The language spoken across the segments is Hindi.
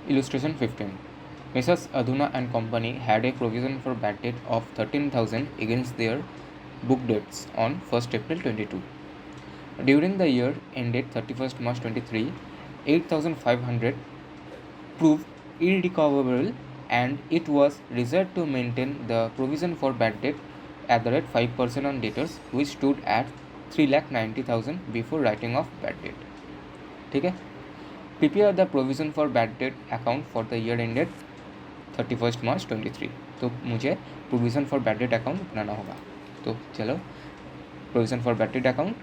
Illustration 15. Messrs. Adhuna and Company had a provision for bad debt of 13,000 against their book debts on 1st April 22. During the year ended 31st March 23, 8,500 proved irrecoverable and it was reserved to maintain the provision for bad debt at the rate 5% on debtors, which stood at 3,90,000 before writing off bad debt. ठीक है. Prepare the provision for bad debt account for the year ended 31st March 23. तो मुझे provision for bad debt account बनाना होगा. तो चलो provision for bad debt account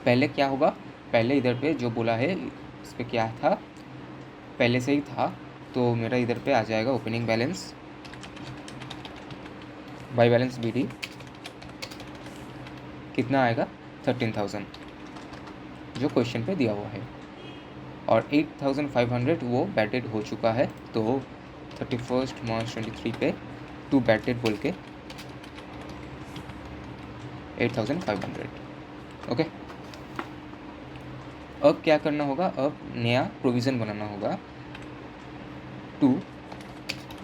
पहले क्या होगा. पहले इधर पे जो बोला है इस पर क्या था पहले से ही था, तो मेरा इधर पे आ जाएगा opening balance by balance BD कितना आएगा 13,000 जो क्वेश्चन पे दिया हुआ है, और 8,500 वो बैड डेट हो चुका है. तो 31st मार्च 23 पे टू बैड डेट बोल के 8,500. ओके. अब क्या करना होगा, अब नया प्रोविज़न बनाना होगा. टू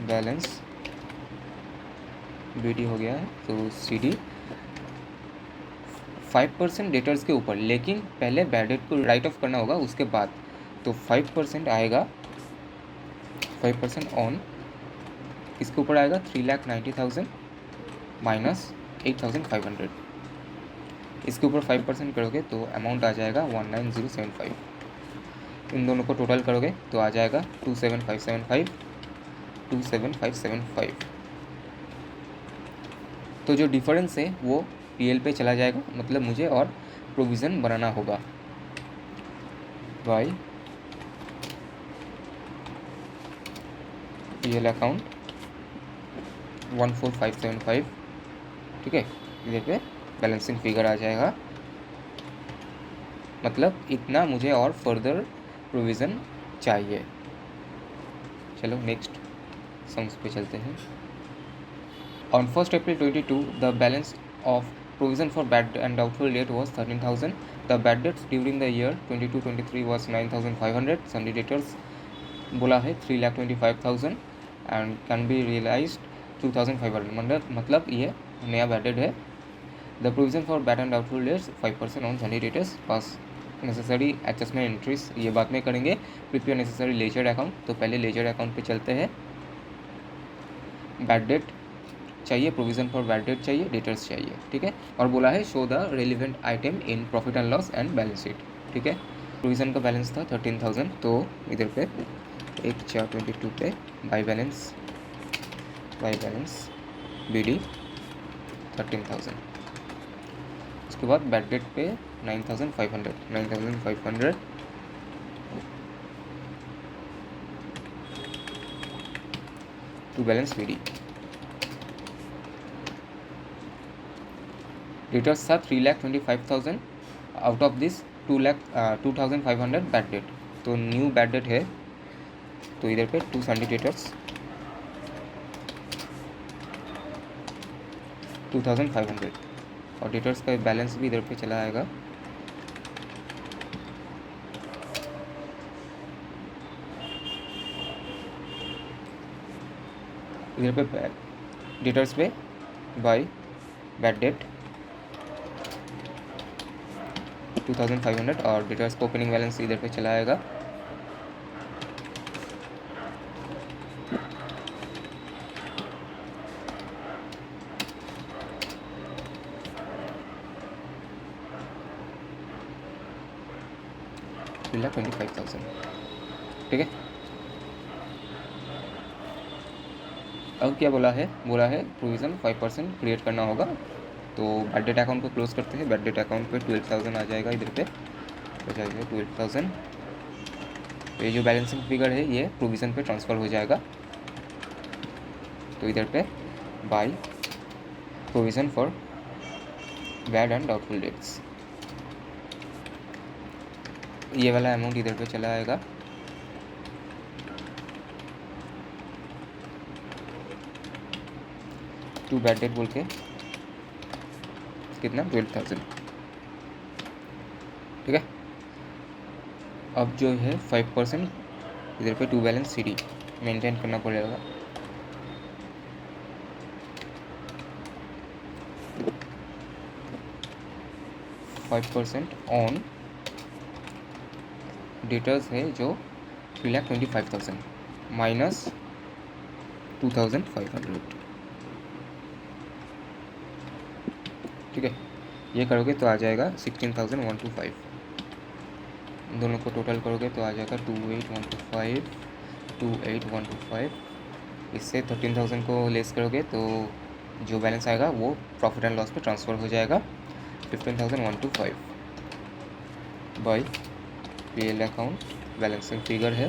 बैलेंस BD हो गया है, तो CD 5% डेटर्स के ऊपर, लेकिन पहले बैड डेट को राइट ऑफ करना होगा उसके बाद. तो 5% आएगा, 5% ऑन इसके ऊपर आएगा 3,90,000 माइनस 8,500. इसके ऊपर 5% करोगे तो अमाउंट आ जाएगा 19,075. इन दोनों को टोटल करोगे तो आ जाएगा 27,575. तो जो डिफरेंस है वो PL पे चला जाएगा, मतलब मुझे और प्रोविज़न बनाना होगा बाय PL अकाउंट 14,575. ठीक है. इधर पे बैलेंसिंग फिगर आ जाएगा, मतलब इतना मुझे और फर्दर प्रोविज़न चाहिए. चलो नेक्स्ट सम्स पे चलते हैं. On 1st April 22, the balance of provision for bad and doubtful debt was 13,000. The bad debts during the year 22-23 was 9,500. Sundry debtors बोला है 3,25,000 and can be realized 2,500. मतलब ये नया bad debt है. The provision for bad and doubtful debts 5% on sundry debtors. Pass necessary adjustment entries ये बाद में करेंगे. Prepare necessary ledger account. तो पहले ledger account पे चलते हैं. bad debt चाहिए, प्रोविज़न फॉर बैड डेट चाहिए, डेटर्स चाहिए. ठीक है. और बोला है show the relevant item in profit and loss and balance sheet. ठीक है. प्रोविज़न का बैलेंस था 13,000, तो इधर पे 1/4/22 पे बाय बैलेंस BD 13,000. उसके बाद बैड डेट पे 9,500 टू बैलेंस BD. डेटर्स था 3,25,000. Out of this 2,500 bad debt. तो न्यू बैड डेट है, तो इधर पे 2 सन्डी डेटर्स 2,500, और डेटर्स का बैलेंस भी इधर पे चला आएगा. इधर पे डेटर्स पे बाय बैड डेट 2,500, और डेटर्स का ओपनिंग बैलेंस इधर पे चला आएगा. $3,25,000. ठीक है. अब क्या बोला है प्रोविज़न 5% क्रिएट करना होगा. तो बैड डेट अकाउंट को क्लोज करते हैं. बैड डेट अकाउंट पे 12,000 आ जाएगा. इधर पे हो जाएगा 12,000. तो ये जो बैलेंसिंग फिगर है ये प्रोविज़न पे ट्रांसफ़र हो जाएगा. तो इधर पे by provision for bad and doubtful debts ये वाला अमाउंट इधर पे चला आएगा. टू बैड डेट बोल के कितना 12,000. ठीक है. अब जो है 5% इधर पे to balance C D maintain करना पड़ेगा। %5 ऑन डेटर्स है जो 3,25,000 माइनस 2,500। ठीक है, ये करोगे तो आ जाएगा 16,125। दोनों को टोटल करोगे तो आ जाएगा 28,125। इससे 13,000 को लेस करोगे तो जो बैलेंस आएगा वो प्रॉफिट एंड लॉस पे ट्रांसफ़र हो जाएगा 15,125 by PL account balancing figure है।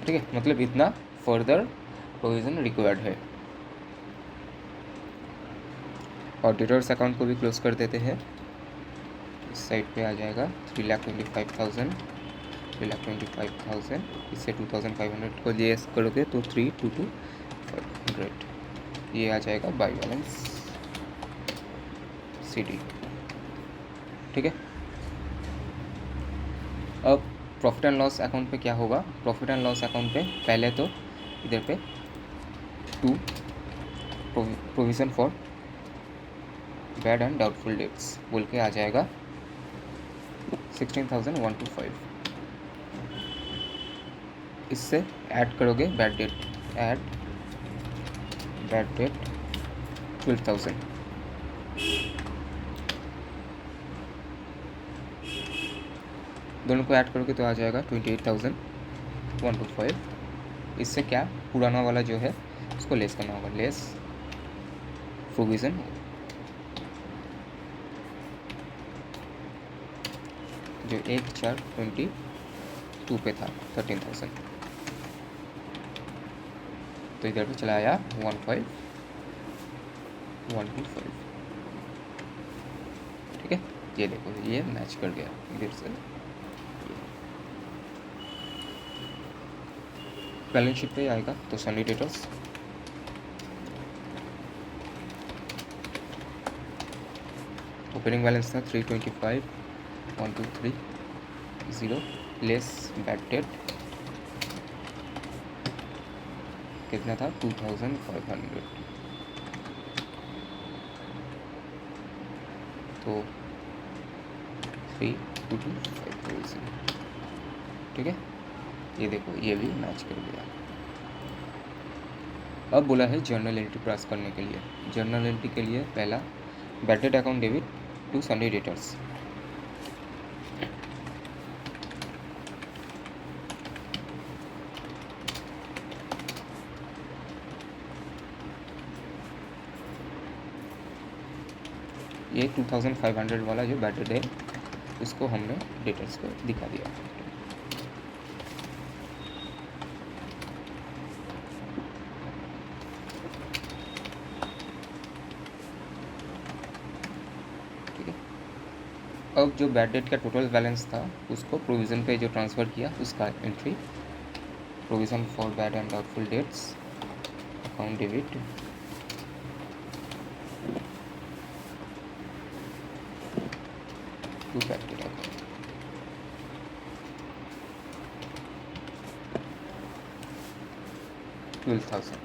ठीक है, मतलब इतना फर्दर प्रोविज़न रिक्वायर्ड है। और डेटर्स अकाउंट को भी क्लोज कर देते हैं। इस साइड पे आ जाएगा 3,25,000 इससे 2,500 को लेस करोगे तो 3,22,500 ये आ जाएगा बाई बैलेंस सी डी। ठीक है, अब प्रॉफिट एंड लॉस अकाउंट पे क्या होगा। प्रॉफिट एंड लॉस अकाउंट पे पहले तो इधर पे provision for bad and doubtful dates बोल के आ जाएगा 16,125। इससे ऐड करोगे बैड डेट 12,000। दोनों को ऐड करोगे तो आ जाएगा 28,125। इससे क्या पुराना वाला जो है उसको लेस करना होगा, लेस प्रोविज़न जो 1/4/22 पे था 13,000, तो इधर पे चला आया 15,125। ठीक है, ये देखो ये मैच कर गया इधर से। बैलेंस शीट पे आएगा तो सन्नी डेटर्स ओपनिंग बैलेंस था 325,123,0 लेस बैड डेट कितना था 2,500, तो 3,225,000। ठीक है, ये देखो ये भी मैच कर गया। अब बोला है जर्नल एंट्री पास करने के लिए। जर्नल एंट्री के लिए पहला bad debt account debit to sundry debtors. ये 2,500 वाला जो बैड डेट है उसको हमने डेटर्स को दिखा दिया। अब जो बैड डेट का टोटल बैलेंस था उसको प्रोविज़न पे जो ट्रांसफ़र किया उसका entry provision for bad and doubtful debts account debit to bad debt account. $12,000।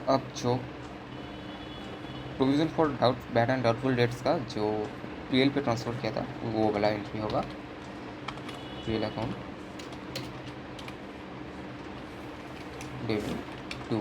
अब जो provision for bad and doubtful debts का जो पीएल पे ट्रांसफ़र किया था वो वाला एंट्री होगा पीएल अकाउंट डेबिट टू